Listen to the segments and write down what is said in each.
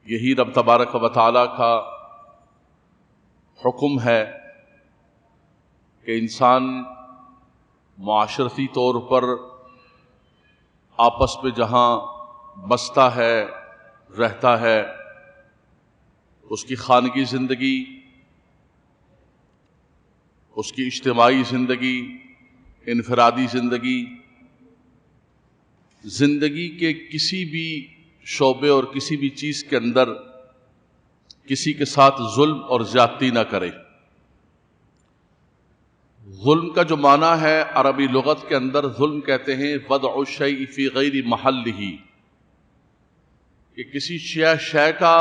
یہی رب تبارک و تعالیٰ کا حکم ہے کہ انسان معاشرتی طور پر آپس میں جہاں بستا ہے، رہتا ہے، اس کی خانگی زندگی، اس کی اجتماعی زندگی، انفرادی زندگی، زندگی کے کسی بھی شعبے اور کسی بھی چیز کے اندر کسی کے ساتھ ظلم اور زیادتی نہ کرے۔ ظلم کا جو معنی ہے عربی لغت کے اندر، ظلم کہتے ہیں وضع الشیء فی غیر محلہ، کہ کسی شے کا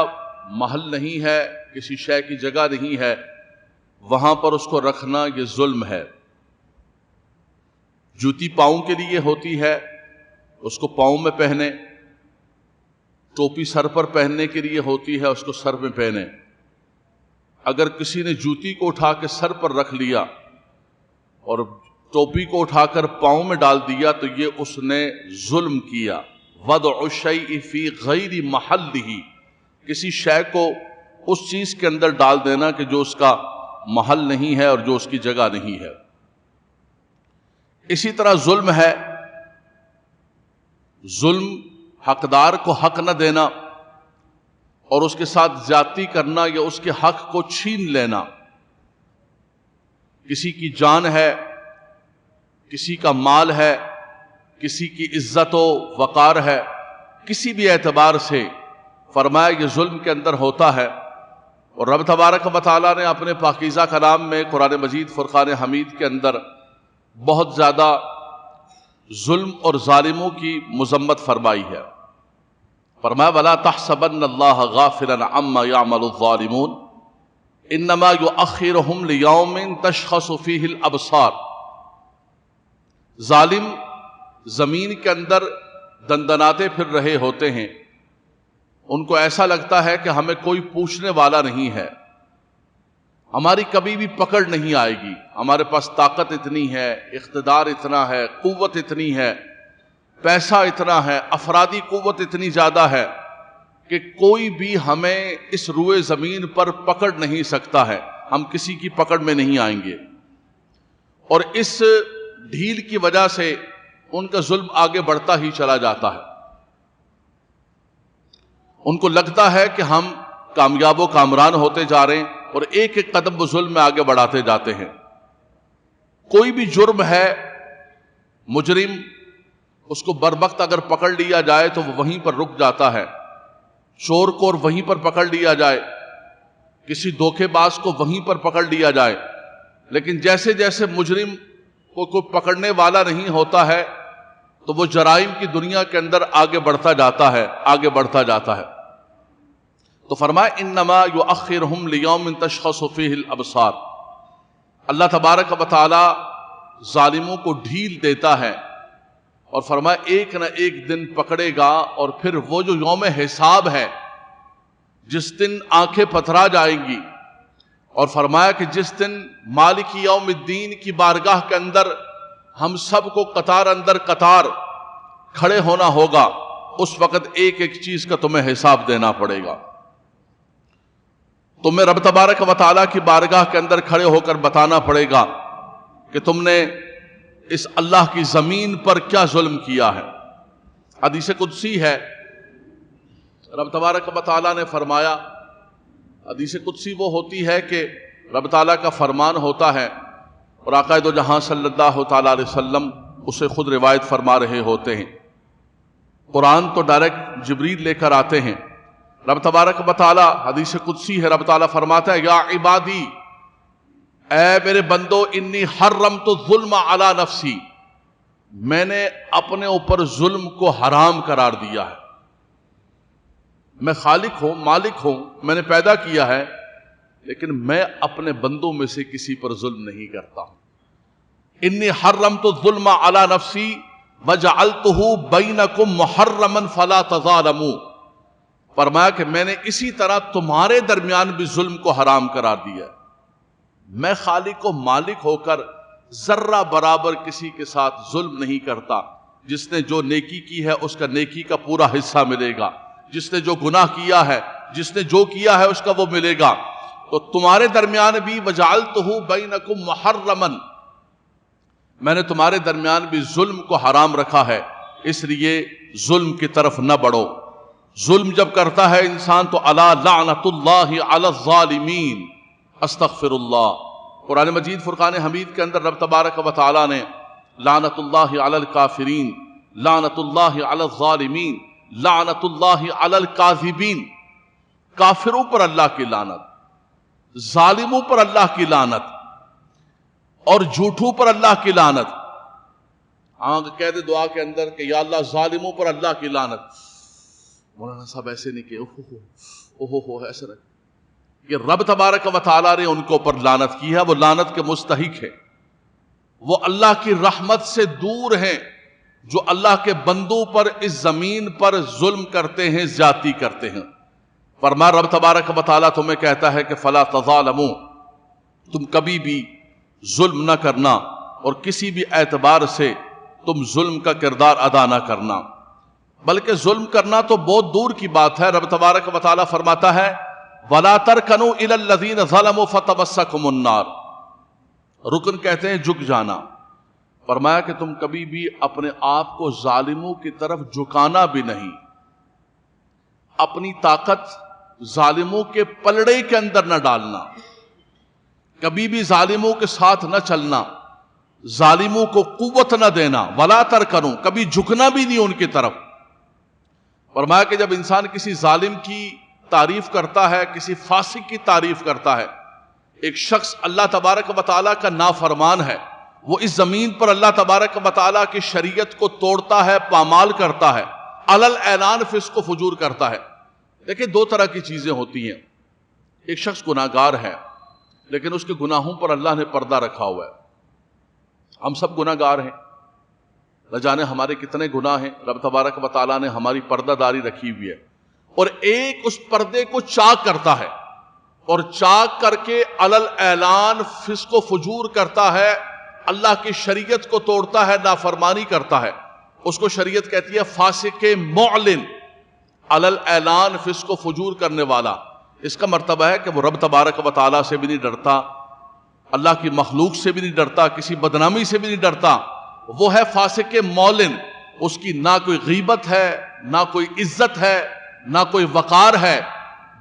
محل نہیں ہے، کسی شے کی جگہ نہیں ہے، وہاں پر اس کو رکھنا یہ ظلم ہے۔ جوتی پاؤں کے لیے ہوتی ہے، اس کو پاؤں میں پہنے، ٹوپی سر پر پہننے کے لیے ہوتی ہے، اس کو سر میں پہنے۔ اگر کسی نے جوتی کو اٹھا کے سر پر رکھ لیا اور ٹوپی کو اٹھا کر پاؤں میں ڈال دیا تو یہ اس نے ظلم کیا۔ وضع الشیء فی غیر محلہ، کسی شے کو اس چیز کے اندر ڈال دینا کہ جو اس کا محل نہیں ہے اور جو اس کی جگہ نہیں ہے۔ اسی طرح ظلم ہے، ظلم حقدار کو حق نہ دینا اور اس کے ساتھ زیادتی کرنا یا اس کے حق کو چھین لینا۔ کسی کی جان ہے، کسی کا مال ہے، کسی کی عزت و وقار ہے، کسی بھی اعتبار سے فرمایا یہ ظلم کے اندر ہوتا ہے۔ اور رب تبارک و تعالیٰ نے اپنے پاکیزہ کلام میں قرآن مجید فرقان حمید کے اندر بہت زیادہ ظلم اور ظالموں کی مذمت فرمائی ہے۔ فرمایا وَلَا تَحْسَبَنَّ اللَّهَ غَافِلًا عَمَّا يَعْمَلُ الظَّالِمُونَ إِنَّمَا يُؤَخِّرُهُمْ لِيَوْمٍ تَشْخَصُ فِيهِ الْأَبْصَارُ۔ ظالم زمین کے اندر دندناتے پھر رہے ہوتے ہیں، ان کو ایسا لگتا ہے کہ ہمیں کوئی پوچھنے والا نہیں ہے، ہماری کبھی بھی پکڑ نہیں آئے گی، ہمارے پاس طاقت اتنی ہے، اقتدار اتنا ہے، قوت اتنی ہے، پیسہ اتنا ہے، افرادی قوت اتنی زیادہ ہے کہ کوئی بھی ہمیں اس روئے زمین پر پکڑ نہیں سکتا ہے، ہم کسی کی پکڑ میں نہیں آئیں گے۔ اور اس ڈھیل کی وجہ سے ان کا ظلم آگے بڑھتا ہی چلا جاتا ہے۔ ان کو لگتا ہے کہ ہم کامیاب و کامران ہوتے جا رہے ہیں اور ایک ایک قدم وہ ظلم میں آگے بڑھاتے جاتے ہیں۔ کوئی بھی جرم ہے، مجرم اس کو بروقت اگر پکڑ لیا جائے تو وہ وہیں پر رک جاتا ہے، چور کو اور وہیں پر پکڑ لیا جائے، کسی دھوکے باز کو وہیں پر پکڑ لیا جائے، لیکن جیسے جیسے مجرم کو کوئی پکڑنے والا نہیں ہوتا ہے تو وہ جرائم کی دنیا کے اندر آگے بڑھتا جاتا ہے، آگے بڑھتا جاتا ہے۔ تو فرمایا انما یؤخرہم لیوم تشخص فیہ الابصار، اللہ تبارک و تعالی ظالموں کو ڈھیل دیتا ہے اور فرمایا ایک نہ ایک دن پکڑے گا، اور پھر وہ جو یوم حساب ہے جس دن آنکھیں پتھرا جائیں گی، اور فرمایا کہ جس دن مالک یوم الدین کی بارگاہ کے اندر ہم سب کو قطار اندر قطار کھڑے ہونا ہوگا، اس وقت ایک ایک چیز کا تمہیں حساب دینا پڑے گا۔ تمہیں رب تبارک و تعالیٰ کی بارگاہ کے اندر کھڑے ہو کر بتانا پڑے گا کہ تم نے اس اللہ کی زمین پر کیا ظلم کیا ہے۔ حدیث قدسی ہے، رب تبارک و تعالیٰ نے فرمایا، حدیث قدسی وہ ہوتی ہے کہ رب تعالیٰ کا فرمان ہوتا ہے اور آقا دو جہاں صلی اللہ تعالیٰ علیہ وسلم اسے خود روایت فرما رہے ہوتے ہیں۔ قرآن تو ڈائریکٹ جبریل لے کر آتے ہیں۔ رب تبارک و تعالیٰ، حدیث قدسی ہے، رب تعالیٰ فرماتا ہے یا عبادی، اے میرے بندو، انی حرمت الظلم علی نفسی، میں نے اپنے اوپر ظلم کو حرام قرار دیا ہے۔ میں خالق ہوں، مالک ہوں، میں نے پیدا کیا ہے، لیکن میں اپنے بندوں میں سے کسی پر ظلم نہیں کرتا ہوں۔ انی حرمت الظلم علی نفسی وجعلتہ بینکم محرما فلا تظالموا، فرمایا کہ میں نے اسی طرح تمہارے درمیان بھی ظلم کو حرام قرار دیا ہے۔ میں خالق و مالک ہو کر ذرہ برابر کسی کے ساتھ ظلم نہیں کرتا۔ جس نے جو نیکی کی ہے اس کا نیکی کا پورا حصہ ملے گا، جس نے جو گناہ کیا ہے، جس نے جو کیا ہے اس کا وہ ملے گا. تو تمہارے درمیان بھی وجعلتہ بینکم محرما، میں نے تمہارے درمیان بھی ظلم کو حرام رکھا ہے، اس لیے ظلم کی طرف نہ بڑھو. ظلم جب کرتا ہے انسان تو الا لعنت اللہ علی الظالمین، استغفر اللہ. قرآن مجید فرقان حمید کے اندر رب تبارک و تعالی نے لعنت اللہ علی الکافرین، لعنت اللہ علی الظالمین، لعنت اللہ علی الکاذبین، کافروں پر اللہ کی لعنت، ظالموں پر اللہ کی لعنت اور جھوٹوں پر اللہ کی لعنت. کہہ دے دعا کے اندر کہ یا اللہ ظالموں پر اللہ کی لعنت. مولانا صاحب ایسے نہیں کہ اوہ ایسا نہیں. کہ رب تبارک و تعالیٰ نے ان کے اوپر لعنت کی ہے، وہ لعنت کے مستحق ہے، وہ اللہ کی رحمت سے دور ہیں جو اللہ کے بندوں پر اس زمین پر ظلم کرتے ہیں، زیادتی کرتے ہیں. فرمایا رب تبارک و تعالیٰ تمہیں کہتا ہے کہ فلا تظالموا، تم کبھی بھی ظلم نہ کرنا اور کسی بھی اعتبار سے تم ظلم کا کردار ادا نہ کرنا. بلکہ ظلم کرنا تو بہت دور کی بات ہے. رب تبارک و تعالیٰ فرماتا ہے وَلَا تَرْكَنُوا إِلَى الَّذِينَ ظَلَمُوا فَتَمَسَّكُمُ النَّارُ، رکن کہتے ہیں جھک جانا. فرمایا کہ تم کبھی بھی اپنے آپ کو ظالموں کی طرف جھکانا بھی نہیں، اپنی طاقت ظالموں کے پلڑے کے اندر نہ ڈالنا، کبھی بھی ظالموں کے ساتھ نہ چلنا، ظالموں کو قوت نہ دینا. وَلَا تَرْكَنُوا، کبھی جھکنا بھی نہیں ان کی طرف. فرمایا کہ جب انسان کسی ظالم کی تعریف کرتا ہے، کسی فاسق کی تعریف کرتا ہے، ایک شخص اللہ تبارک و تعالیٰ کا نافرمان ہے، وہ اس زمین پر اللہ تبارک و تعالیٰ کی شریعت کو توڑتا ہے، پامال کرتا ہے، علل اعلان فسق و فجور کرتا ہے. دیکھیں دو طرح کی چیزیں ہوتی ہیں. ایک شخص گناہگار ہے لیکن اس کے گناہوں پر اللہ نے پردہ رکھا ہوا ہے. ہم سب گناہگار ہیں، نہ جانے ہمارے کتنے گناہ ہیں، رب تبارک و تعالیٰ نے ہماری پردہ داری رکھی ہوئی ہے. اور ایک اس پردے کو چاک کرتا ہے اور چاک کر کے علل اعلان فسق و فجور کرتا ہے، اللہ کی شریعت کو توڑتا ہے، نافرمانی کرتا ہے. اس کو شریعت کہتی ہے فاسق معلن، علل اعلان فسق و فجور کرنے والا. اس کا مرتبہ ہے کہ وہ رب تبارک و تعالیٰ سے بھی نہیں ڈرتا، اللہ کی مخلوق سے بھی نہیں ڈرتا، کسی بدنامی سے بھی نہیں ڈرتا. وہ ہے فاسق معلن. اس کی نہ کوئی غیبت ہے، نہ کوئی عزت ہے، نہ کوئی وقار ہے.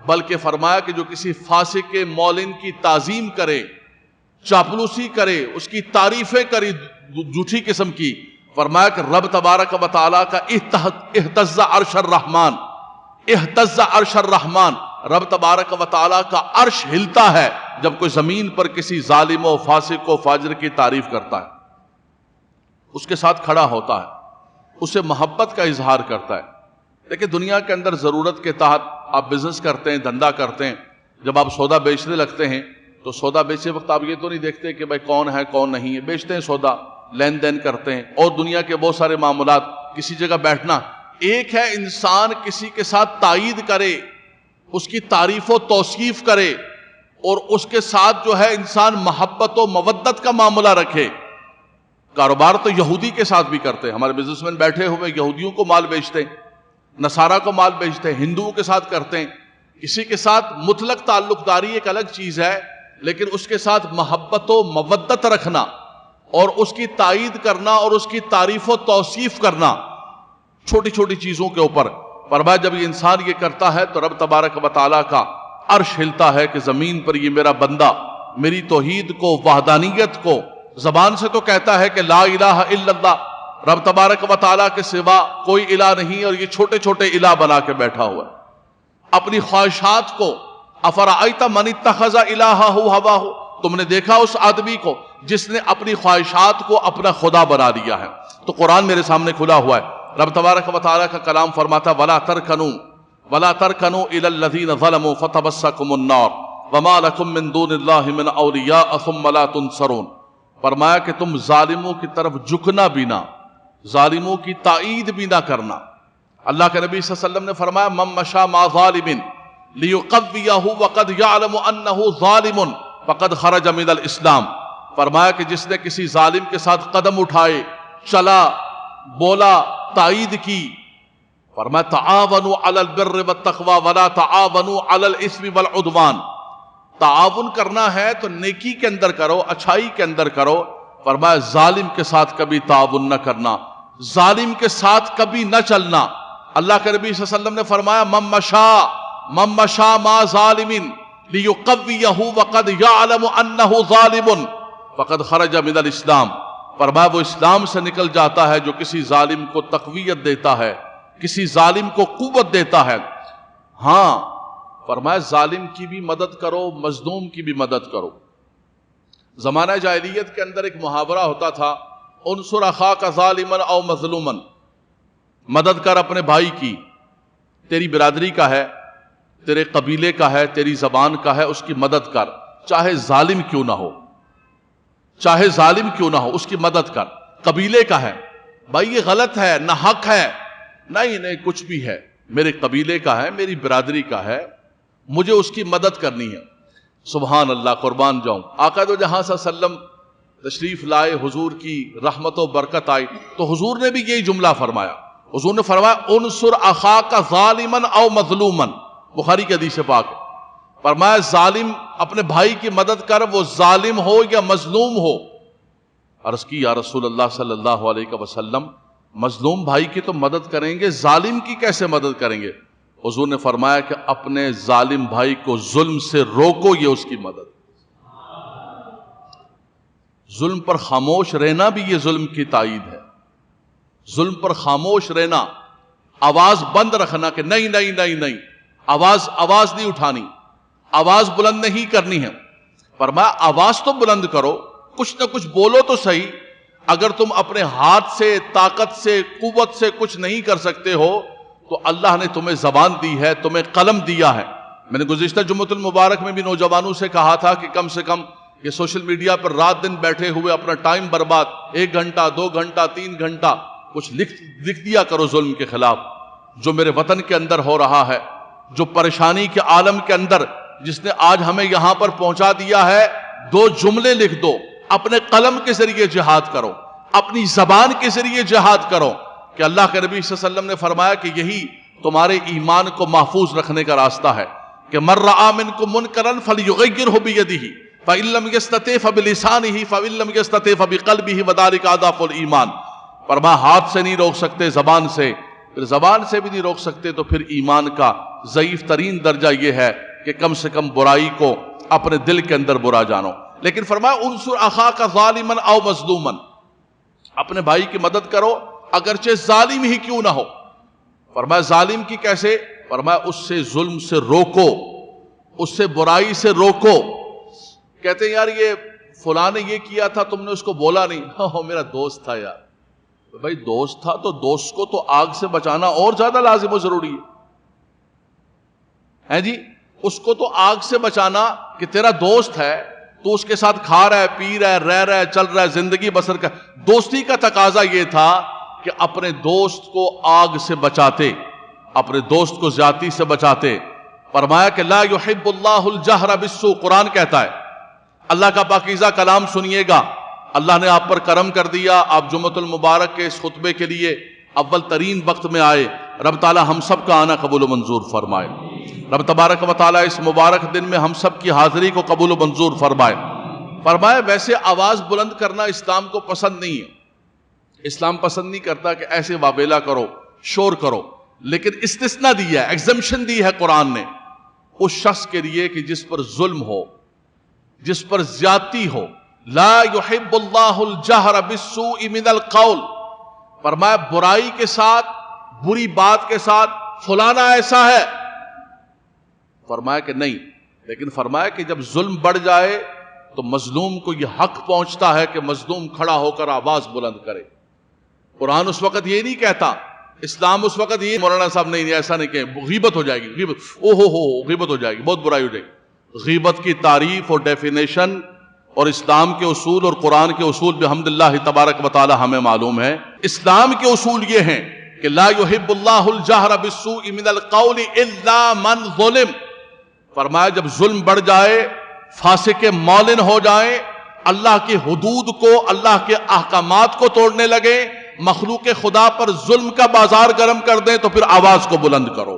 بلکہ فرمایا کہ جو کسی فاسق معلن کی تعظیم کرے، چاپلوسی کرے، اس کی تعریفیں کرے جھوٹی قسم کی، فرمایا کہ رب تبارک و تعالیٰ کا اہتز عرش الرحمن، اہتز عرش الرحمن، رب تبارک و تعالیٰ کا عرش ہلتا ہے جب کوئی زمین پر کسی ظالم و فاسق و فاجر کی تعریف کرتا ہے، اس کے ساتھ کھڑا ہوتا ہے، اسے محبت کا اظہار کرتا ہے. دیکھیں دنیا کے اندر ضرورت کے تحت آپ بزنس کرتے ہیں، دھندا کرتے ہیں. جب آپ سودا بیچنے لگتے ہیں تو سودا بیچتے وقت آپ یہ تو نہیں دیکھتے کہ بھائی کون ہے کون نہیں ہے، بیچتے ہیں سودا، لین دین کرتے ہیں اور دنیا کے بہت سارے معاملات. کسی جگہ بیٹھنا، ایک ہے انسان کسی کے ساتھ تائید کرے، اس کی تعریف و توصیف کرے اور اس کے ساتھ جو ہے انسان محبت و مودت کا معاملہ رکھے. کاروبار تو یہودی کے ساتھ بھی کرتے ہیں، ہمارے بزنس مین بیٹھے ہوئے یہودیوں کو مال بیچتے ہیں، نصارہ کو مال بیچتے ہیں، ہندوؤں کے ساتھ کرتے ہیں. کسی کے ساتھ مطلق تعلق داری ایک الگ چیز ہے، لیکن اس کے ساتھ محبت و مودت رکھنا اور اس کی تائید کرنا اور اس کی تعریف و توصیف کرنا چھوٹی چھوٹی چیزوں کے اوپر. فرمایا جب یہ انسان یہ کرتا ہے تو رب تبارک و تعالیٰ کا عرش ہلتا ہے کہ زمین پر یہ میرا بندہ میری توحید کو، وحدانیت کو، زبان سے تو کہتا ہے کہ لا الہ الا اللہ، رب تبارک و تعالیٰ کے سوا کوئی الہ نہیں، اور یہ چھوٹے چھوٹے الہ بنا کے بیٹھا ہوا ہے. اپنی خواہشات کو، افرأیت من اتخذ الہہ ہواہ، تم نے دیکھا اس آدمی کو جس نے اپنی خواہشات کو اپنا خدا بنا لیا ہے. تو قرآن میرے سامنے کھلا ہوا ہے، رب تبارک و تعالیٰ کا کلام فرماتا وَلَا تَرْكَنُوا إِلَى الَّذِينَ ظَلَمُوا فَتَمَسَّكُمُ النَّارُ وَمَا لَكُم مِّن دُونِ اللَّهِ مِنْ أَوْلِيَاءَ ثُمَّ لَا تُنصَرُونَ. فرمایا کہ تم ظالموں کی طرف جھکنا بھی نہ، ظالموں کی تائید بھی نہ کرنا. اللہ کے نبی صلی اللہ علیہ وسلم نے فرمایا من مشى مع ظالم لیقویہ وقد یعلم انہ ظالم فقد خرج من الاسلام. فرمایا کہ جس نے کسی ظالم کے ساتھ قدم اٹھائے، چلا، بولا، تائید کی، فرمایا تعاونوا علی البر والتقوی ولا تعاونوا علی الاثم والعدوان. تعاون کرنا ہے تو نیکی کے اندر کرو، اچھائی کے اندر کرو. فرمایا ظالم کے ساتھ کبھی تعاون نہ کرنا، ظالم کے ساتھ کبھی نہ چلنا. اللہ کے نبی صلی اللہ علیہ وسلم نے فرمایا من مشى مع ظالم لیقویہ وقد یعلم انہ ظالم فقد خرج من الاسلام. فرمایا وہ اسلام سے نکل جاتا ہے جو کسی ظالم کو تقویت دیتا ہے، کسی ظالم کو قوت دیتا ہے. ہاں فرمایا ظالم کی بھی مدد کرو، مظلوم کی بھی مدد کرو. زمانہ جاہلیت کے اندر ایک محاورہ ہوتا تھا، انصر اخاک ظالما او مظلوما. مدد کر اپنے بھائی کی، تیری برادری کا ہے، تیرے قبیلے کا ہے، تیری زبان کا ہے، اس کی مدد کر، چاہے ظالم کیوں نہ ہو، چاہے ظالم کیوں نہ ہو، اس کی مدد کر. قبیلے کا ہے، بھائی یہ غلط ہے، نہ حق ہے. نہیں کچھ بھی ہے، میرے قبیلے کا ہے، میری برادری کا ہے، مجھے اس کی مدد کرنی ہے. سبحان اللہ، قربان جاؤں. آقا دو جہاں صلی اللہ علیہ وسلم تشریف لائے، حضور کی رحمت و برکت آئی تو حضور نے بھی یہی جملہ فرمایا. حضور نے فرمایا انصر اخاک ظالما او مظلوما، بخاری کی حدیث پاک. فرمایا ظالم اپنے بھائی کی مدد کر، وہ ظالم ہو یا مظلوم ہو. عرض کی یا رسول اللہ صلی اللہ علیہ وسلم، مظلوم بھائی کی تو مدد کریں گے، ظالم کی کیسے مدد کریں گے؟ حضور نے فرمایا کہ اپنے ظالم بھائی کو ظلم سے روکو، یہ اس کی مدد. ظلم پر خاموش رہنا بھی یہ ظلم کی تائید ہے. ظلم پر خاموش رہنا، آواز بند رکھنا کہ نہیں، آواز نہیں اٹھانی، آواز بلند نہیں کرنی ہے. فرمایا آواز تو بلند کرو، کچھ نہ کچھ بولو تو صحیح. اگر تم اپنے ہاتھ سے، طاقت سے، قوت سے کچھ نہیں کر سکتے ہو تو اللہ نے تمہیں زبان دی ہے، تمہیں قلم دیا ہے. میں نے گزشتہ جمعۃ المبارک میں بھی نوجوانوں سے کہا تھا کہ کم سے کم یہ سوشل میڈیا پر رات دن بیٹھے ہوئے اپنا ٹائم برباد 1 گھنٹہ 2 گھنٹہ 3 گھنٹہ کچھ لکھ دیا کرو ظلم کے خلاف. جو میرے وطن کے اندر ہو رہا ہے، جو پریشانی کے عالم کے اندر جس نے آج ہمیں یہاں پر پہنچا دیا ہے، 2 جملے لکھ دو، اپنے قلم کے ذریعے جہاد کرو، اپنی زبان کے ذریعے جہاد کرو. کہ اللہ کے نبی صلی اللہ علیہ وسلم نے فرمایا کہ یہی تمہارے ایمان کو محفوظ رکھنے کا راستہ ہے کہ من رأى منکم منکرا فلیغیرہ بیدہ فإن لم یستطع فبلسانہ فإن لم یستطع فبقلبہ وذلک اضعف الایمان. فرمایا ہاتھ سے نہیں روک سکتے، زبان سے، پھر زبان سے بھی نہیں روک سکتے تو پھر ایمان کا ضعیف ترین درجہ یہ ہے کہ کم سے کم برائی کو اپنے دل کے اندر برا جانو. لیکن فرمایا انصر اخاک ظالما او مظلوما، اپنے بھائی کی مدد کرو اگرچہ ظالم ہی کیوں نہ ہو. فرمایا ظالم کی کیسے؟ فرمایا اس سے ظلم سے روکو، اس سے برائی سے روکو. کہتے ہیں یار یہ فلاں نے یہ کیا تھا، تم نے اس کو بولا نہیں. ہاں میرا دوست تھا یار. بھائی دوست تھا تو دوست کو تو آگ سے بچانا اور زیادہ لازم و ضروری ہے جی. اس کو تو آگ سے بچانا کہ تیرا دوست ہے، تو اس کے ساتھ کھا رہا ہے، پی رہا ہے، رہ رہا ہے، چل رہا ہے، زندگی بسر کر. دوستی کا تقاضا یہ تھا کہ اپنے دوست کو آگ سے بچاتے، اپنے دوست کو زیادتی سے بچاتے. فرمایا کہ لا یحب اللہ الجہر بالسوء، قرآن کہتا ہے. اللہ کا پاکیزہ کلام سنیے گا. اللہ نے آپ پر کرم کر دیا، آپ جمعۃ المبارک کے اس خطبے کے لیے اول ترین وقت میں آئے. رب تعالی ہم سب کا آنا قبول و منظور فرمائے. رب تبارک و تعالی اس مبارک دن میں ہم سب کی حاضری کو قبول و منظور فرمائے. فرمایا ویسے آواز بلند کرنا اسلام کو پسند نہیں ہے. اسلام پسند نہیں کرتا کہ ایسے واویلا کرو، شور کرو. لیکن استثناء دی ہے، ایگزمپشن دی ہے قرآن نے اس شخص کے لیے کہ جس پر ظلم ہو، جس پر زیادتی ہو. لا یحب اللہ الجہر بالسوء من القول. فرمایا برائی کے ساتھ، بری بات کے ساتھ فلانا ایسا ہے، فرمایا کہ نہیں. لیکن فرمایا کہ جب ظلم بڑھ جائے تو مظلوم کو یہ حق پہنچتا ہے کہ مظلوم کھڑا ہو کر آواز بلند کرے. قرآن اس وقت یہ نہیں کہتا، اسلام اس وقت یہ مولانا صاحب نہیں ایسا نہیں کہ غیبت ہو جائے گی، غیبت غیبت ہو جائے گی، بہت برائی ہو جائے گی. غیبت کی تعریف اور ڈیفینیشن اور اسلام کے اصول اور قرآن کے اصول بحمداللہ تبارک و تعالی ہمیں معلوم ہے. اسلام کے اصول یہ ہیں کہ لا یحب اللہ الجہر بالسوء من القول الا من ظلم. فرمایا جب ظلم بڑھ جائے، فاسق معلن ہو جائیں، اللہ کی حدود کو، اللہ کے احکامات کو توڑنے لگے، مخلوق خدا پر ظلم کا بازار گرم کر دیں تو پھر آواز کو بلند کرو.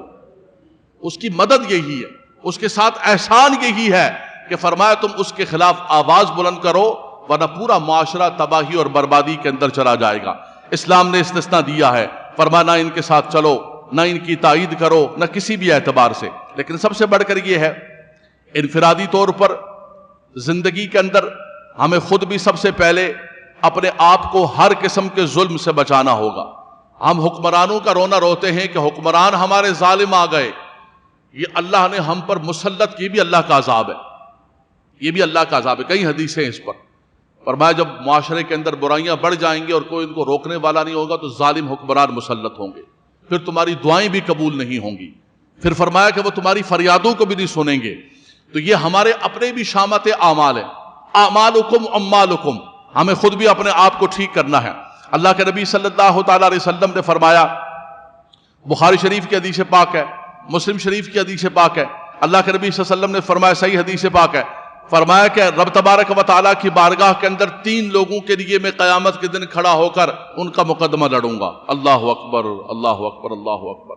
اس کی مدد یہی ہے, اس کے ساتھ احسان یہی ہے کہ فرمایا تم اس کے خلاف آواز بلند کرو ورنہ پورا معاشرہ تباہی اور بربادی کے اندر چلا جائے گا. اسلام نے استثناء دیا ہے, فرمایا نہ ان کے ساتھ چلو, نہ ان کی تائید کرو, نہ کسی بھی اعتبار سے. لیکن سب سے بڑھ کر یہ ہے انفرادی طور پر زندگی کے اندر ہمیں خود بھی سب سے پہلے اپنے آپ کو ہر قسم کے ظلم سے بچانا ہوگا. ہم حکمرانوں کا رونا روتے ہیں کہ حکمران ہمارے ظالم آ گئے, یہ اللہ نے ہم پر مسلط کی, بھی اللہ کا عذاب ہے, یہ بھی اللہ کا عذاب ہے. کئی حدیثیں اس پر. فرمایا جب معاشرے کے اندر برائیاں بڑھ جائیں گی اور کوئی ان کو روکنے والا نہیں ہوگا تو ظالم حکمران مسلط ہوں گے, پھر تمہاری دعائیں بھی قبول نہیں ہوں گی. پھر فرمایا کہ وہ تمہاری فریادوں کو بھی نہیں سنیں گے. تو یہ ہمارے اپنے بھی شامت اعمال ہیں. اعمالکم اموالکم, ہمیں خود بھی اپنے آپ کو ٹھیک کرنا ہے. اللہ کے نبی صلی اللہ تعالی علیہ وسلم نے فرمایا, بخاری شریف کی حدیث پاک ہے, مسلم شریف کی حدیث پاک ہے, اللہ کے نبی صلی اللہ علیہ وسلم نے فرمایا, صحیح حدیث پاک ہے, فرمایا کہ رب تبارک و تعالیٰ کی بارگاہ کے اندر 3 لوگوں کے لیے میں قیامت کے دن کھڑا ہو کر ان کا مقدمہ لڑوں گا. اللہ اکبر اللہ اکبر اللہ اکبر.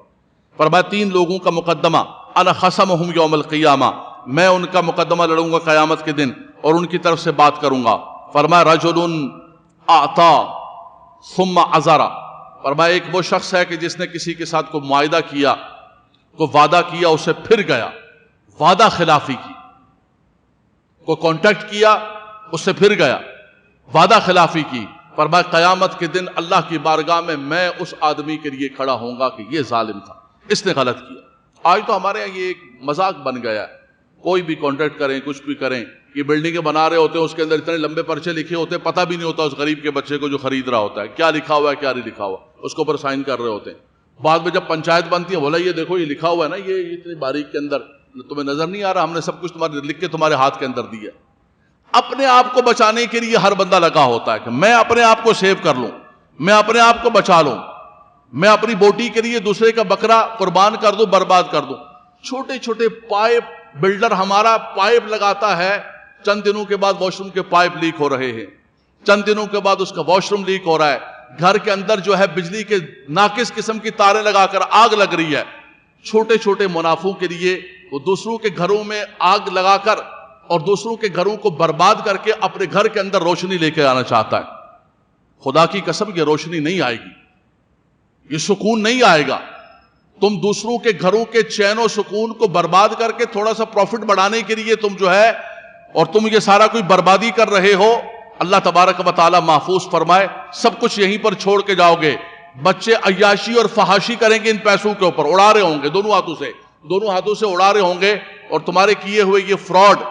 فرمایا 3 لوگوں کا مقدمہ, انا خصمہم یوم القیامہ, میں ان کا مقدمہ لڑوں گا قیامت کے دن اور ان کی طرف سے بات کروں گا. فرمایا رجل اعطا ثم عذر, فرمایا ایک وہ شخص ہے کہ جس نے کسی کے ساتھ کوئی معاہدہ کیا, کوئی وعدہ کیا, اسے پھر گیا, وعدہ خلافی کی, کوئی کانٹیکٹ کیا اس سے پھر گیا, وعدہ خلافی کی. فرمایا قیامت کے دن اللہ کی بارگاہ میں اس آدمی کے لیے کھڑا ہوں گا کہ یہ ظالم تھا, اس نے غلط کیا. آج تو ہمارے یہاں یہ ایک مذاق بن گیا ہے, کوئی بھی کانٹیکٹ کریں, کچھ بھی کریں, یہ بلڈنگیں بنا رہے ہوتے ہیں, اس کے اندر اتنے لمبے پرچے لکھے ہوتے ہیں, پتہ بھی نہیں ہوتا اس غریب کے بچے کو جو خرید رہا ہوتا ہے کیا لکھا ہوا ہے کیا نہیں لکھا ہوا, اس کے اوپر سائن کر رہے ہوتے ہیں. بعد میں جب پنچایت بنتی ہے, بولا یہ دیکھو یہ لکھا ہوا ہے نا, یہ اتنی باریک کے اندر تمہیں نظر نہیں آ رہا, ہم نے سب کچھ تمہارے لکھ کے تمہارے ہاتھ کے اندر دیا. اپنے آپ کو بچانے کے لیے ہر بندہ لگا ہوتا ہے کہ میں اپنے آپ کو سیو کر لوں, میں اپنے آپ کو بچا لوں, میں اپنی بوٹی کے لیے دوسرے کا بکرا قربان کر دوں, برباد کر دوں. چھوٹے چھوٹے پائپ, بلڈر ہمارا پائپ لگاتا ہے, چند دنوں کے بعد واش روم کے پائپ لیک ہو رہے ہیں, چند دنوں کے بعد اس کا واش روم لیک ہو رہا ہے, گھر کے اندر جو ہے بجلی کے ناقص قسم کی تاریں لگا کر آگ لگ رہی ہے. چھوٹے چھوٹے منافعوں کے لیے وہ دوسروں کے گھروں میں آگ لگا کر اور دوسروں کے گھروں کو برباد کر کے اپنے گھر کے اندر روشنی لے کے آنا چاہتا ہے. خدا کی قسم یہ روشنی نہیں آئے گی, یہ سکون نہیں آئے گا. تم دوسروں کے گھروں کے چین و سکون کو برباد کر کے تھوڑا سا پروفٹ بڑھانے کے لیے تم جو ہے اور تم یہ سارا کوئی بربادی کر رہے ہو. اللہ تبارک و تعالی محفوظ فرمائے, سب کچھ یہیں پر چھوڑ کے جاؤ گے. بچے عیاشی اور فحاشی کریں گے ان پیسوں کے اوپر, اڑا رہے ہوں گے دونوں ہاتھوں سے اڑا رہے ہوں گے, اور تمہارے کیے ہوئے یہ فراڈ,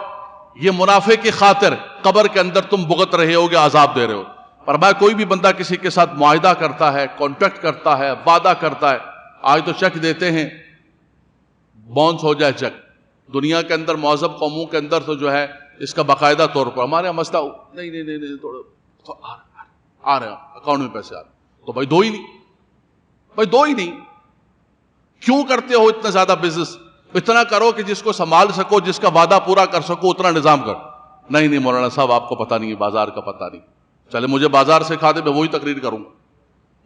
یہ منافع کی خاطر قبر کے اندر تم بھگت رہے ہو گے, عذاب دے رہے ہو. فرمایا کوئی بھی بندہ کسی کے ساتھ معاہدہ کرتا ہے, کانٹیکٹ کرتا ہے, وعدہ کرتا ہے, آج تو چیک دیتے ہیں باؤنس ہو جائے چیک. دنیا کے اندر مہذب قوموں کے اندر تو جو ہے اس کا باقاعدہ طور پر, ہمارے یہاں مسئلہ نہیں تھوڑا آ رہے ہیں اکاؤنٹ میں پیسے آ رہے, تو بھائی دو ہی نہیں. کیوں کرتے ہو اتنا زیادہ بزنس؟ اتنا کرو کہ جس کو سنبھال سکو, جس کا وعدہ پورا کر سکو, اتنا نظام کر. نہیں مولانا صاحب آپ کو پتہ نہیں ہے, بازار کا پتہ نہیں. چلے مجھے بازار سکھا دیں, میں وہی تقریر کروں گا.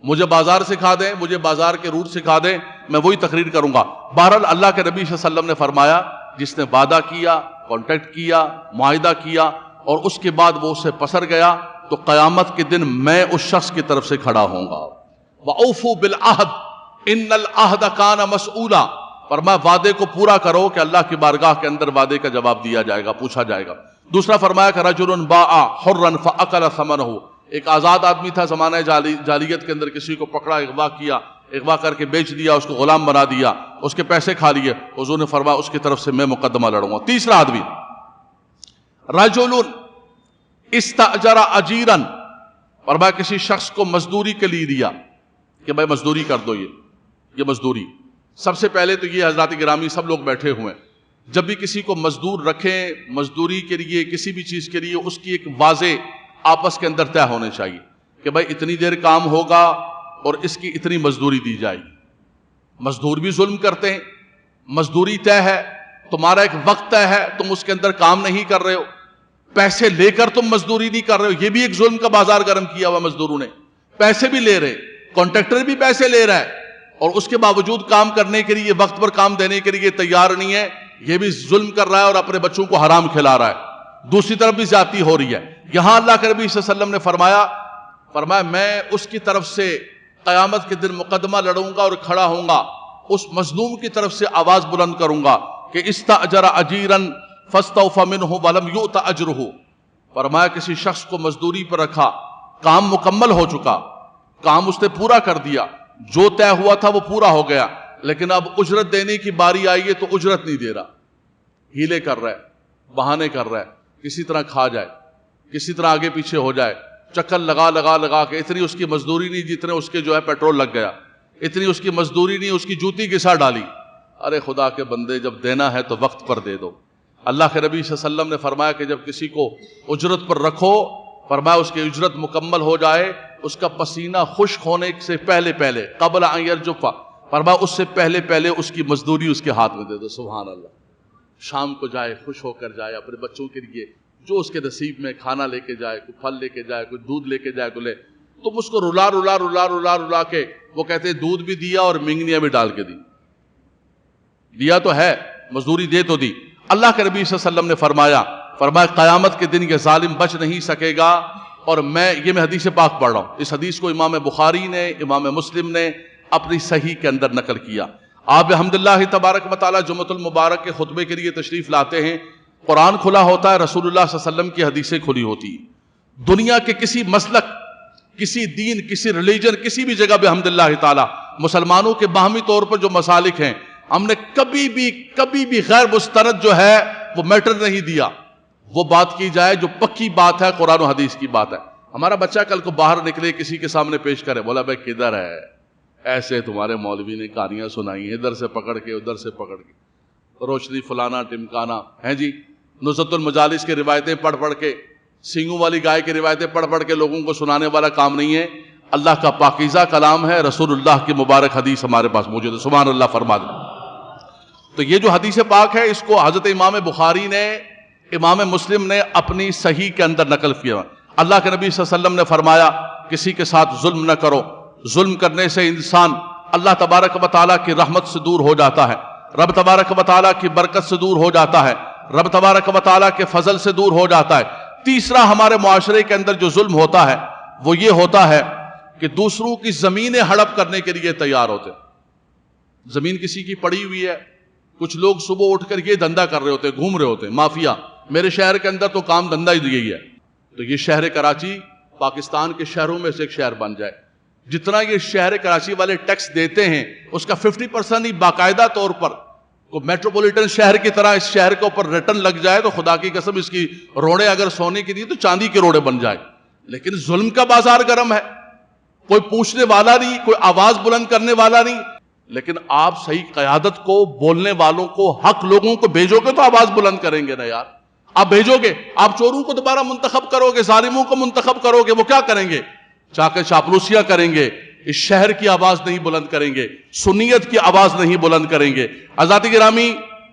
مجھے بازار سکھا دیں, مجھے بازار کے روٹ سکھا دیں, میں وہی تقریر کروں گا. بہرحال اللہ کے نبی صلی اللہ علیہ وسلم نے فرمایا جس نے وعدہ کیا, کانٹیکٹ کیا, معاہدہ کیا اور اس کے بعد وہ اس سے پسر گیا, تو قیامت کے دن میں اس شخص کی طرف سے کھڑا ہوں گا. وَأَوْفُوا بِالْعَهْدِ إِنَّ الْعَهْدَ كَانَ مَسْئُولًا, فرمایا وعدے کو پورا کرو کہ اللہ کی بارگاہ کے اندر وعدے کا جواب دیا جائے گا, پوچھا جائے گا. دوسرا فرمایا کہ رجل باع حرا فاکل ثمنہ, ایک آزاد آدمی تھا زمانہ جاہلیت کے اندر, کسی کو پکڑا, اغوا کیا, اغوا کر کے بیچ دیا, اس کو غلام بنا دیا, اس کے پیسے کھا لیے. حضور نے فرمایا اس کی طرف سے میں مقدمہ لڑوں گا. تیسرا آدمی رجل استاجر اجیرا, فرمایا کسی شخص کو مزدوری کے لیے دیا کہ بھائی مزدوری کر دو, یہ مزدوری. سب سے پہلے تو یہ حضرات گرامی سب لوگ بیٹھے ہوئے ہیں, جب بھی کسی کو مزدور رکھیں, مزدوری کے لیے کسی بھی چیز کے لیے اس کی ایک واضح آپس کے اندر طے ہونے چاہیے کہ بھائی اتنی دیر کام ہوگا اور اس کی اتنی مزدوری دی جائے گی. مزدور بھی ظلم کرتے ہیں, مزدوری طے ہے, تمہارا ایک وقت طے ہے, تم اس کے اندر کام نہیں کر رہے ہو, پیسے لے کر تم مزدوری نہیں کر رہے ہو, یہ بھی ایک ظلم کا بازار گرم کیا ہوا مزدوروں نے. پیسے بھی لے رہے, کانٹریکٹر بھی پیسے لے رہا ہے, اور اس کے باوجود کام کرنے کے لیے, وقت پر کام دینے کے لیے تیار نہیں ہے, یہ بھی ظلم کر رہا ہے اور اپنے بچوں کو حرام کھلا رہا ہے. دوسری طرف بھی زیادتی ہو رہی ہے. یہاں اللہ کے نبی صلی اللہ علیہ وسلم نے فرمایا میں اس کی طرف سے قیامت کے دن مقدمہ لڑوں گا اور کھڑا ہوں گا, اس مظلوم کی طرف سے آواز بلند کروں گا کہ استاجر اجیرا فاستوفى منه ولم يؤت اجره. فرمایا کسی شخص کو مزدوری پر رکھا, کام مکمل ہو چکا, کام اس نے پورا کر دیا, جو طے ہوا تھا وہ پورا ہو گیا, لیکن اب اجرت دینے کی باری آئی ہے تو اجرت نہیں دے رہا, ہیلے کر رہا ہے, بہانے کر رہا ہے, کسی طرح کھا جائے, کسی طرح آگے پیچھے ہو جائے, چکر لگا کے اتنی اس کی مزدوری نہیں جتنے اس کے جو ہے پیٹرول لگ گیا, اتنی اس کی مزدوری نہیں, اس کی جوتی گھسا ڈالی. ارے خدا کے بندے, جب دینا ہے تو وقت پر دے دو. اللہ کے نبی صلی اللہ علیہ وسلم نے فرمایا کہ جب کسی کو اجرت پر رکھو, فرمایا اس کی اجرت مکمل ہو جائے, اس کا پسینہ خشک ہونے سے پہلے قبل ان یرجف, فرمایا اس سے پہلے اس کی مزدوری اس کے ہاتھ میں دے دو. سبحان اللہ. شام کو جائے, خوش ہو کر جائے, اپنے بچوں کے لیے جو اس کے نصیب میں کھانا لے کے جائے, کوئی پھل لے کے جائے, کوئی دودھ لے کے جائے, تو لے. تم اس کو رلا کے, وہ کہتے ہیں دودھ بھی دیا اور مینگنیاں بھی ڈال کے دی. دیا تو ہے, مزدوری دے تو دی. اللہ کے نبی صلی اللہ علیہ وسلم نے فرمایا قیامت کے دن یہ ظالم بچ نہیں سکے گا. اور میں حدیث پاک پڑھ رہا ہوں, اس حدیث کو امام بخاری نے, امام مسلم نے اپنی صحیح کے اندر نقل کیا. آپ الحمدللہ تبارک و تعالیٰ جمعۃ المبارک کے خطبے کے لیے تشریف لاتے ہیں, قرآن کھلا ہوتا ہے, رسول اللہ صلی اللہ علیہ وسلم کی حدیثیں کھلی ہوتی ہیں. دنیا کے کسی مسلک, کسی دین, کسی ریلیجن, کسی بھی جگہ پہ الحمدللہ تعالیٰ مسلمانوں کے باہمی طور پر جو مسالک ہیں, ہم نے کبھی بھی غیر مستند جو ہے وہ میٹر نہیں دیا. وہ بات کی جائے جو پکی بات ہے, قرآن و حدیث کی بات ہے. ہمارا بچہ کل کو باہر نکلے, کسی کے سامنے پیش کرے, بولا بھائی کدھر ہے, ایسے تمہارے مولوی نے کہانیاں سنائی ہیں, ادھر سے پکڑ کے ادھر سے پکڑ کے, روشنی فلانا ٹمکانا ہے جی, نزہت المجالس کی روایتیں پڑھ کے, سینگوں والی گائے کی روایتیں پڑھ کے لوگوں کو سنانے والا کام نہیں ہے. اللہ کا پاکیزہ کلام ہے, رسول اللہ کی مبارک حدیث ہمارے پاس موجود ہے. سبحان اللہ فرما دیں. تو یہ جو حدیث پاک ہے, اس کو حضرت امام بخاری نے, امام مسلم نے اپنی صحیح کے اندر نقل کیا. اللہ کے نبی صلی اللہ علیہ وسلم نے فرمایا کسی کے ساتھ ظلم نہ کرو. ظلم کرنے سے انسان اللہ تبارک و تعالیٰ کی رحمت سے دور ہو جاتا ہے, رب تبارک و تعالیٰ کی برکت سے دور ہو جاتا ہے, رب تبارک و تعالیٰ کے فضل سے دور ہو جاتا ہے. تیسرا, ہمارے معاشرے کے اندر جو ظلم ہوتا ہے وہ یہ ہوتا ہے کہ دوسروں کی زمینیں ہڑپ کرنے کے لیے تیار ہوتے. زمین کسی کی پڑی ہوئی ہے, کچھ لوگ صبح اٹھ کر یہ دھندا کر رہے ہوتے, گھوم رہے ہوتے, مافیا. میرے شہر کے اندر تو کام دھندا ہی یہی ہے. تو یہ شہر کراچی پاکستان کے شہروں میں سے ایک شہر بن جائے. جتنا یہ شہر کراچی والے ٹیکس دیتے ہیں اس کا 50% ہی باقاعدہ طور پر کو میٹروپولیٹن شہر کی طرح اس شہر کے اوپر ریٹرن لگ جائے تو خدا کی قسم اس کی روڑے اگر سونے کی دی تو چاندی کے روڑے بن جائے. لیکن ظلم کا بازار گرم ہے, کوئی پوچھنے والا نہیں, کوئی آواز بلند کرنے والا نہیں. لیکن آپ صحیح قیادت کو, بولنے والوں کو, حق لوگوں کو بھیجو گے تو آواز بلند کریں گے نا یار. آپ بھیجو گے, آپ چوروں کو دوبارہ منتخب کرو گے, ظالموں کو منتخب کرو گے, وہ کیا کریں گے؟ چاہ کے چاپلوسیاں کریں گے, اس شہر کی آواز نہیں بلند کریں گے, سنیت کی آواز نہیں بلند کریں گے. حضرات گرامی,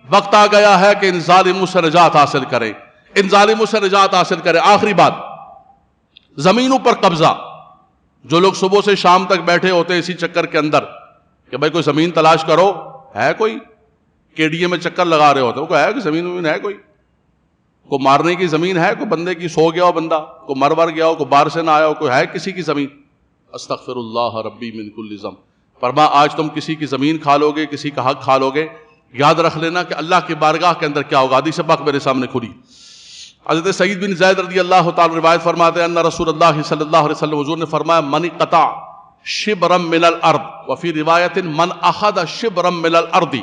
وقت آ گیا ہے کہ ان ظالموں سے نجات حاصل کریں, ان ظالموں سے نجات حاصل کریں. آخری بات, زمینوں پر قبضہ. جو لوگ صبح سے شام تک بیٹھے ہوتے ہیں اسی چکر کے اندر کہ بھائی کوئی زمین تلاش کرو, ہے کوئی؟ KDA میں چکر لگا رہے ہوتے, وہ ہے کہ زمین ہے کوئی مارنے کی زمین ہے, کوئی بندے کی سو گیا ہو بندہ, کوئی مر گیا ہو, کوئی باہر سے نہ آیا ہو, کوئی ہے کسی کی زمین؟ استغفر اللہ ربی من کل ذنب. فرما آج تم کسی کی زمین کھا لو گے, کسی کا حق کھا لو گے, یاد رکھ لینا کہ اللہ کی بارگاہ کے اندر کیا ہوگا. حدیث پاک میرے سامنے کھلی. حضرت سعید بن زید رضی اللہ تعالی روایت فرماتے ہیں ان رسول اللہ صلی اللہ علیہ وسلم حضور نے فرمایا من قطع شبرا من الارض وفی روایت من اخذ شبرا من الارض.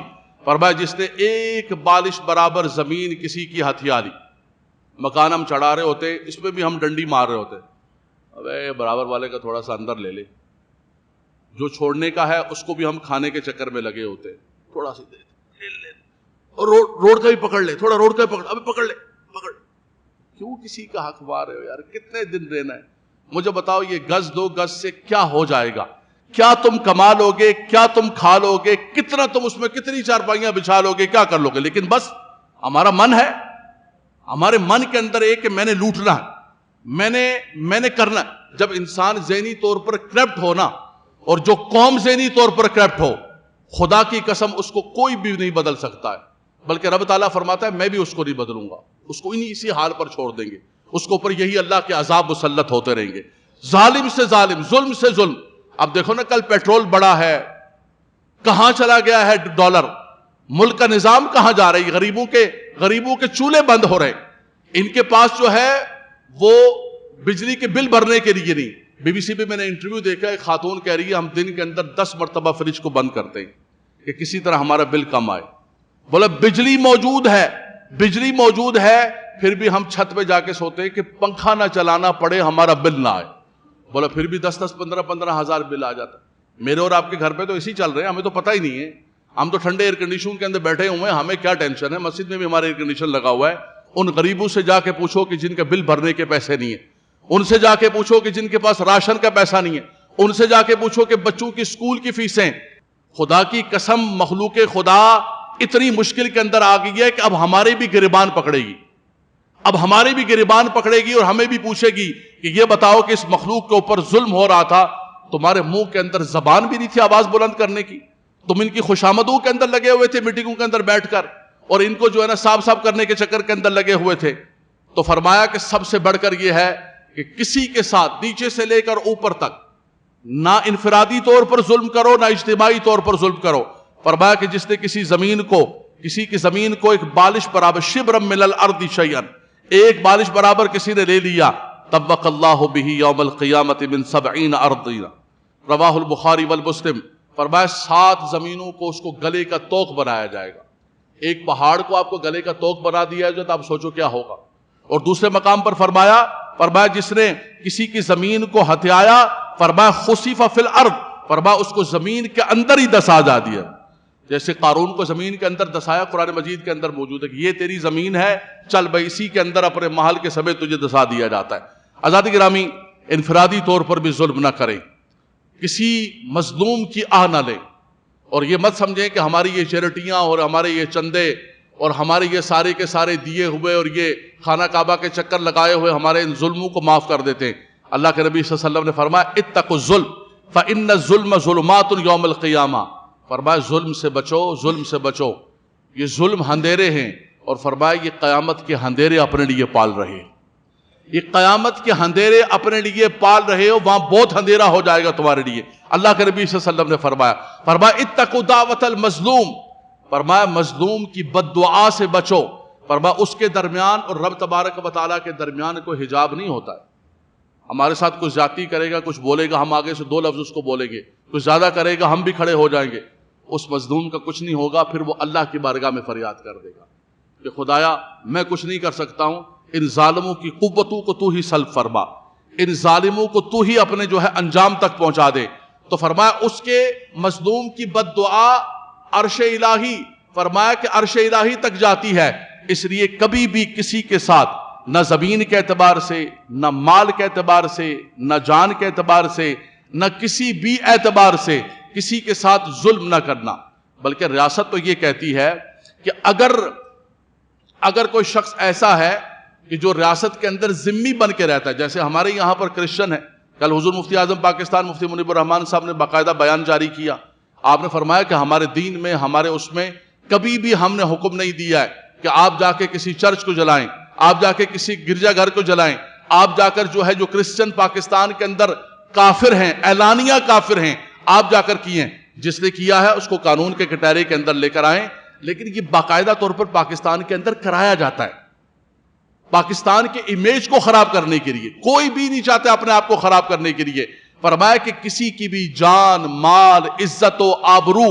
فرمایا جس نے ایک بالش برابر زمین کسی کی ہتھیا لی. مکان ہم چڑھا رہے ہوتے, اس میں بھی ہم ڈنڈی مار رہے ہوتے, ابے برابر والے کا تھوڑا سا اندر لے لے, جو چھوڑنے کا ہے اس کو بھی ہم کھانے کے چکر میں لگے ہوتے, تھوڑا سا لے لے, اور روڈ کا بھی پکڑ لے, تھوڑا روڈ کا بھی پکڑ, ابے پکڑ لے, پکڑ. کیوں کسی کا حق مار رہے ہو یار؟ کتنے دن رہنا ہے؟ مجھے بتاؤ یہ گز 2 گز سے کیا ہو جائے گا؟ کیا تم کما لو گے؟ کیا تم کھا لو گے؟ کتنا تم اس میں کتنی چارپائیاں بچھا لو گے؟ کیا کر لو گے؟ لیکن بس ہمارا من ہے, ہمارے من کے اندر ایک کہ میں نے لوٹنا ہے, میں نے کرنا ہے. جب انسان ذہنی طور پر کرپٹ ہو نا، اور جو قوم ذہنی طور پر کرپٹ ہو، خدا کی قسم اس کو کوئی بھی نہیں بدل سکتا ہے، بلکہ رب تعالیٰ فرماتا ہے میں بھی اس کو نہیں بدلوں گا، اس کو اسی حال پر چھوڑ دیں گے، اس کو اوپر یہی اللہ کے عذاب مسلط ہوتے رہیں گے، ظالم سے ظالم، ظلم سے ظلم۔ اب دیکھو نا، کل پیٹرول بڑا ہے، کہاں چلا گیا ہے ڈالر، ملک کا نظام کہاں جا رہی، غریبوں کے چولہے بند ہو رہے، ان کے پاس جو ہے وہ بجلی کے بل بھرنے کے لیے نہیں۔ بی بی سی پہ میں نے انٹرویو دیکھا، ایک خاتون کہہ رہی ہے ہم دن کے اندر 10 مرتبہ فریج کو بند کرتے ہیں کہ کسی طرح ہمارا بل کم آئے۔ بولا بجلی موجود ہے پھر بھی ہم چھت پہ جا کے سوتے ہیں کہ پنکھا نہ چلانا پڑے، ہمارا بل نہ آئے۔ بولا پھر بھی 10 15 ہزار بل آ جاتا۔ میرے اور آپ کے گھر پہ تو اسی چل رہے ہیں، ہمیں تو پتہ ہی نہیں ہے، ہم تو ٹھنڈے ایئر کنڈیشن کے اندر بیٹھے ہوئے ہیں، ہمیں کیا ٹینشن ہے، مسجد میں بھی ہمارا ایئر کنڈیشن لگا ہوا ہے۔ ان غریبوں سے جا کے پوچھو کہ جن کے بل بھرنے کے پیسے نہیں ہیں، ان سے جا کے پوچھو کہ جن کے پاس راشن کا پیسہ نہیں ہے، ان سے جا کے پوچھو کہ بچوں کی اسکول کی فیسیں۔ خدا کی قسم، مخلوق خدا اتنی مشکل کے اندر آ گئی ہے کہ اب ہمارے بھی گریبان پکڑے گی، اور ہمیں بھی پوچھے گی کہ یہ بتاؤ کہ اس مخلوق کے اوپر ظلم ہو رہا تھا، تمہارے منہ کے اندر زبان بھی نہیں تھی آواز بلند کرنے کی، تم ان کی خوشامدوں کے اندر لگے ہوئے تھے میٹنگوں کے اندر بیٹھ کر، اور ان کو جو ہے نا صاف کرنے کے چکر کے اندر لگے ہوئے تھے۔ تو فرمایا کہ سب سے بڑھ کر یہ ہے کہ کسی کے ساتھ نیچے سے لے کر اوپر تک نہ انفرادی طور پر ظلم کرو، نہ اجتماعی طور پر ظلم کرو۔ فرمایا کہ جس نے کسی کی زمین کو ایک بالش برابر، شبرا من الارض شیئا، ایک بالش برابر کسی نے لے لیا، طبق اللہ بہ یوم القیامت من 70 ارضین، رواہ البخاری والمسلم۔ فرمایا 7 زمینوں کو اس کو گلے کا توق بنایا جائے گا۔ ایک پہاڑ کو آپ کو گلے کا توق بنا دیا جائے تو آپ سوچو کیا ہوگا۔ اور دوسرے مقام پر فرمایا جس نے کسی کی زمین کو ہتھیایا، فرمایا خسف فی الارض، فرمایا اس کو زمین کے اندر ہی دسا جا دیا۔ جیسے قارون کو زمین کے اندر دسایا، قرآن مجید کے اندر موجود ہے کہ یہ تیری زمین ہے، چل بھائی اسی کے اندر اپنے محل کے سمیت تجھے دسا دیا جاتا ہے۔ آزادی گرامی، انفرادی طور پر بھی ظلم نہ کریں، کسی مظلوم کی آہ نہ لیں، اور یہ مت سمجھیں کہ ہماری یہ چیریٹیاں اور ہمارے یہ چندے اور ہمارے یہ سارے کے سارے دیے ہوئے اور یہ خانہ کعبہ کے چکر لگائے ہوئے ہمارے ان ظلموں کو معاف کر دیتے ہیں۔ اللہ کے نبی صلی اللہ علیہ وسلم نے فرمایا اتقوا الظلم فإن الظلم ظلمات یوم القیامہ، فرمایا ظلم سے بچو، یہ ظلم اندھیرے ہیں، اور فرمایا یہ قیامت کے اندھیرے اپنے لیے پال رہے ہیں، یہ قیامت کے اندھیرے اپنے لیے پال رہے ہو، وہاں بہت اندھیرا ہو جائے گا تمہارے لیے۔ اللہ کے نبی صلی اللہ علیہ وسلم نے فرمایا اتقوا دعوت المظلوم، فرمایا مظلوم کی بد دعا سے بچو، فرمایا اس کے درمیان اور رب تبارک و تعالیٰ کے درمیان کوئی حجاب نہیں ہوتا ہے۔ ہمارے ساتھ کوئی زیادتی کرے گا، کچھ بولے گا، ہم آگے سے 2 لفظ اس کو بولیں گے، کچھ زیادہ کرے گا، ہم بھی کھڑے ہو جائیں گے، اس مظلوم کا کچھ نہیں ہوگا، پھر وہ اللہ کی بارگاہ میں فریاد کر دے گا کہ خدایا میں کچھ نہیں کر سکتا ہوں، ان ظالموں کی قوتوں کو تو ہی سلب فرما، ان ظالموں کو تو ہی اپنے جو ہے انجام تک پہنچا دے۔ تو فرمایا اس کے مظلوم کی بد دعا عرش الہی، فرمایا کہ عرش الہی تک جاتی ہے، اس لیے کبھی بھی کسی کے ساتھ نہ زمین کے اعتبار سے، نہ مال کے اعتبار سے، نہ جان کے اعتبار سے، نہ کسی بھی اعتبار سے کسی کے ساتھ ظلم نہ کرنا۔ بلکہ ریاست تو یہ کہتی ہے کہ اگر کوئی شخص ایسا ہے کہ جو ریاست کے اندر ذمہ بن کے رہتا ہے، جیسے ہمارے یہاں پر کرسچن ہے، کل حضور مفتی اعظم پاکستان مفتی منیب الرحمان صاحب نے باقاعدہ بیان جاری کیا، آپ نے فرمایا کہ ہمارے دین میں، ہمارے اس میں کبھی بھی ہم نے حکم نہیں دیا ہے کہ آپ جا کے کسی چرچ کو جلائیں، آپ جا کے کسی گرجا گھر کو جلائیں، آپ جا کر جو ہے جو کرسچن پاکستان کے اندر کافر ہیں، اعلانیہ کافر ہیں، آپ جا کر کیے، جس نے کیا ہے اس کو قانون کے کٹہرے کے اندر لے کر آئیں۔ لیکن یہ باقاعدہ طور پر پاکستان کے اندر کرایا جاتا ہے، پاکستان کے امیج کو خراب کرنے کے لیے، کوئی بھی نہیں چاہتا اپنے آپ کو خراب کرنے کے لیے۔ فرمایا کہ کسی کی بھی جان، مال، عزت و آبرو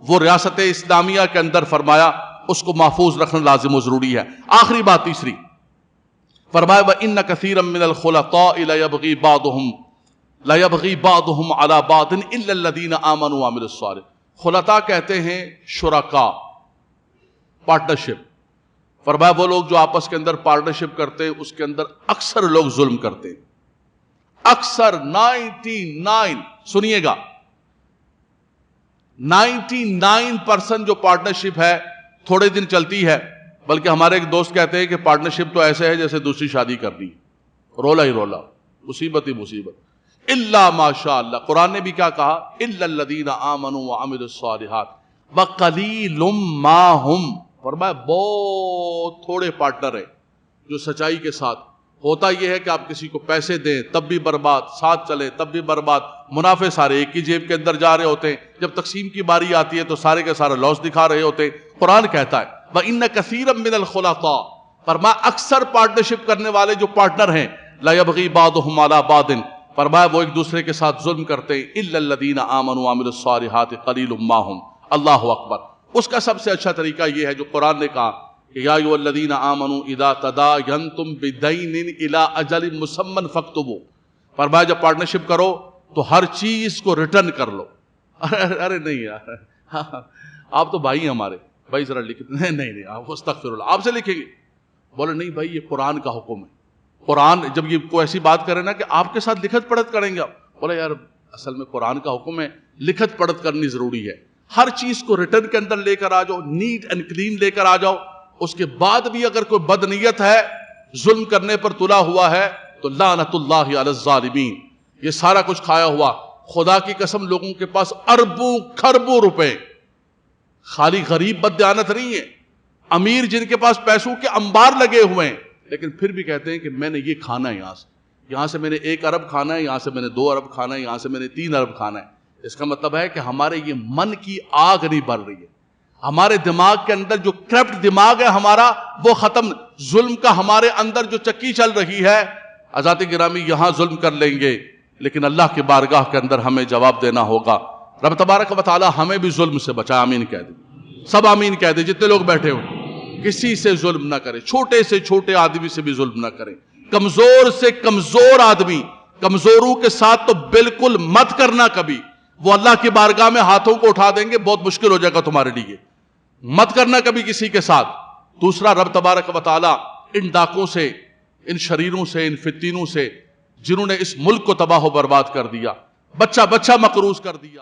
وہ ریاست اسلامیہ کے اندر فرمایا اس کو محفوظ رکھنا لازم و ضروری ہے۔ آخری بات تیسری، فرمایا وَإِنَّ كَثِيرًا مِّنَ الْخُلَطَاءِ لَيَبْغِي بَعْضُهُمْ عَلَى بَعْضٍ إِلَّا الَّذِينَ آمَنُوا وَعَمِلُوا الصَّالِحَاتِ۔ خلطاء کہتے ہیں شرکاء، پارٹنرشپ۔ فرمایا وہ لوگ جو آپس کے اندر پارٹنرشپ کرتے ہیں اس کے اندر اکثر لوگ ظلم کرتے ہیں، اکثر 99، سنیے گا 99% جو پارٹنرشپ ہے تھوڑے دن چلتی ہے، بلکہ ہمارے ایک دوست کہتے ہیں کہ پارٹنرشپ تو ایسے ہے جیسے دوسری شادی کرنی، رولا ہی رولا، مصیبت ہی مصیبت۔ الا ماشاء اللہ. قرآن نے بھی کیا کہا؟ الا الذین آمنوا وعملوا الصالحات وقلیل ما ہم. فرمایا بہت تھوڑے پارٹنر ہیں جو سچائی کے ساتھ. ہوتا یہ ہے کہ آپ کسی کو پیسے دیں تب بھی برباد، ساتھ چلیں تب بھی برباد، منافع سارے ایک ہی جیب کے اندر جا رہے ہوتے ہیں، جب تقسیم کی باری آتی ہے تو سارے کے سارے لاس دکھا رہے ہوتے ہیں. قرآن کہتا ہے وَإِنَّ كَثِيرًا مِّنَ الْخُلَطَاءِ، فرمایا اکثر پارٹنرشپ کرنے والے جو پارٹنر ہیں لا يبغي بعضهم على بعض، فرمایا وہ ایک دوسرے کے ساتھ ظلم کرتے ہیں. الا الذين آمنوا وعملوا الصالحات قليل ما هم. اللہ اکبر. اس کا سب سے اچھا طریقہ یہ ہے جو قرآن نے کہا کہ یا ایھا الذین آمنوا اذا تداینتم بدین الی اجل مسمى فاکتبوا. فرمایا جب پارٹنرشپ کرو تو ہر چیز کو ریٹرن کر لو. ارے نہیں یار آپ تو بھائی ہیں ہمارے، بھائی ذرا لکھ. نہیں آپ استغفر اللہ، آپ سے لکھیں گے. بولے نہیں بھائی یہ قرآن کا حکم ہے. قرآن جب یہ کوئی ایسی بات کرے نا کہ آپ کے ساتھ لکھت پڑھت کریں گے، بولے یار اصل میں قرآن کا حکم ہے، لکھت پڑھت کرنی ضروری ہے. ہر چیز کو ریٹرن کے اندر لے کر آ جاؤ، نیٹ اینڈ کلین لے کر آ جاؤ. اس کے بعد بھی اگر کوئی بد نیت ہے، ظلم کرنے پر تلا ہوا ہے، تو لعنت اللہ علی الظالمین. یہ سارا کچھ کھایا ہوا، خدا کی قسم لوگوں کے پاس اربوں کھربوں روپے، خالی غریب بددیانت نہیں ہے، امیر جن کے پاس پیسوں کے انبار لگے ہوئے ہیں، لیکن پھر بھی کہتے ہیں کہ میں نے یہ کھانا ہے، یہاں سے میں نے 1 ارب کھانا ہے، یہاں سے میں نے 2 ارب کھانا ہے، یہاں سے میں نے 3 ارب کھانا ہے. اس کا مطلب ہے کہ ہمارے یہ من کی آگ نہیں بڑھ رہی ہے، ہمارے دماغ کے اندر جو کرپٹ دماغ ہے ہمارا وہ ختم. ظلم کا ہمارے اندر جو چکی چل رہی ہے. حضرات گرامی یہاں ظلم کر لیں گے لیکن اللہ کی بارگاہ کے اندر ہمیں جواب دینا ہوگا. رب تبارک و تعالی ہمیں بھی ظلم سے بچائے. آمین کہہ دیں، سب آمین کہہ دیں جتنے لوگ بیٹھے ہوں. کسی سے ظلم نہ کریں، چھوٹے سے چھوٹے آدمی سے بھی ظلم نہ کریں. کمزور سے کمزور آدمی، کمزوروں کے ساتھ تو بالکل مت کرنا کبھی. وہ اللہ کی بارگاہ میں ہاتھوں کو اٹھا دیں گے، بہت مشکل ہو جائے گا تمہارے لیے. مت کرنا کبھی کسی کے ساتھ. دوسرا، رب تبارک و تعالی ان ڈاکوں سے، ان شریروں سے، ان فتینوں سے جنہوں نے اس ملک کو تباہ و برباد کر دیا، بچہ بچہ مقروض کر دیا.